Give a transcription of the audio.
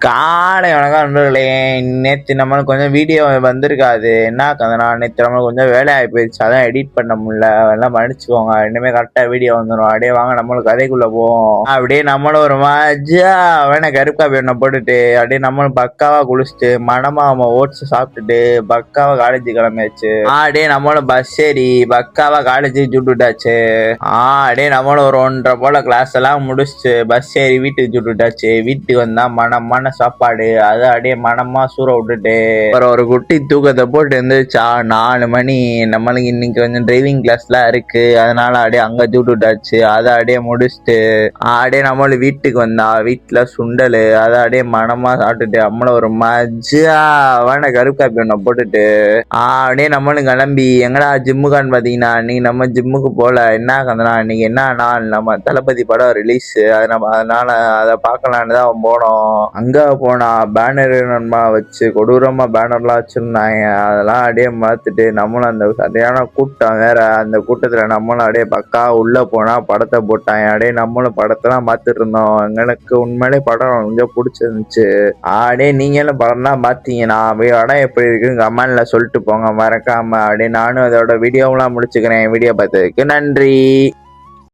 காலை வணக்கம் நண்பர்களே. நேற்று நம்மளுக்கு கொஞ்சம் வீடியோ வந்திருக்காது. என்ன கதனா, நேற்று நம்மளுக்கு கொஞ்சம் வேலை ஆகி போயிடுச்சு, அதான் எடிட் பண்ண முடியல. எல்லாம் மன்னிச்சுக்கோங்க. இனிமேல் கரெக்டாக வீடியோ வந்துடும். அப்படியே வாங்க நம்மளுக்கு கதைக்குள்ளே போவோம். அப்படியே நம்மளும் ஒரு மஜா வேணா கருக்காப்பி ஒன்றை போட்டுட்டு அப்படியே நம்மளும் பக்காவாக குளிச்சுட்டு மனமாக ஓட்ஸ் சாப்பிட்டுட்டு பக்காவாக காலேஜ் கிளம்பியாச்சு. அப்படியே நம்மளும் பஸ் ஏறி பக்காவாக காலேஜுக்கு சுட்டுட்டாச்சு. அப்படியே நம்மளும் ஒரு 1:30 போல கிளாஸ் எல்லாம் முடிச்சுட்டு பஸ் ஏறி வீட்டுக்கு சுட்டுட்டாச்சு. வீட்டுக்கு வந்தா மனமான சாப்பாடு, அதை அப்படியே மனமா சூற விட்டுட்டு அப்புறம் ஒரு குட்டி தூக்கத்தை போட்டு இருந்துச்சா 4 மணி. நம்மளுக்கு இன்னைக்கு கொஞ்சம் டிரைவிங் கிளாஸ்லாம் இருக்கு, அதனால அப்படியே அங்க சுட்டுட்டாச்சு. அதை அப்படியே முடிச்சுட்டு அப்படியே நம்மளும் வீட்டுக்கு வந்தா வீட்டுல சுண்டல், அதை அப்படியே மனமா சாப்பிட்டுட்டு நம்மள ஒரு மஜாவான கருப்பு காப்பி ஒன்றை போட்டுட்டு அப்படியே நம்மளும் கிளம்பி எங்கடா ஜிம்முக்கான்னு பாத்தீங்கன்னா இன்னைக்கு நம்ம ஜிம்முக்கு போல. என்ன கந்தனா, இன்னைக்கு என்ன நாள், நம்ம தளபதி படம் ரிலீஸ், அதனால அதை பார்க்கலான்னு தான் போனோம். அங்க போனா பேனர் நண்பா வச்சு கொடூரமா பேனர்லாம் வச்சிருந்தாங்க. அதெல்லாம் அப்படியே பார்த்துட்டு நம்மளும் அந்த சரியான கூட்டம் வேற, அந்த கூட்டத்துல நம்மளும் அப்படியே பக்கா உள்ள போனா படத்தை போட்டாங்க. அப்படியே நம்மளும் படத்தெல்லாம் பார்த்துட்டு இருந்தோம். எங்களுக்கு உண்மையிலே படம் கொஞ்சம் பிடிச்சிருந்துச்சு. அப்படியே நீங்களும் படம்லாம் பார்த்தீங்கன்னா படம் எப்படி இருக்குன்னு கமெண்ட்ல சொல்லிட்டு போங்க மறக்காம. அப்படியே நானும் அதோட வீடியோவெல்லாம் முடிச்சுக்கிறேன். வீடியோ பார்த்ததுக்கு நன்றி.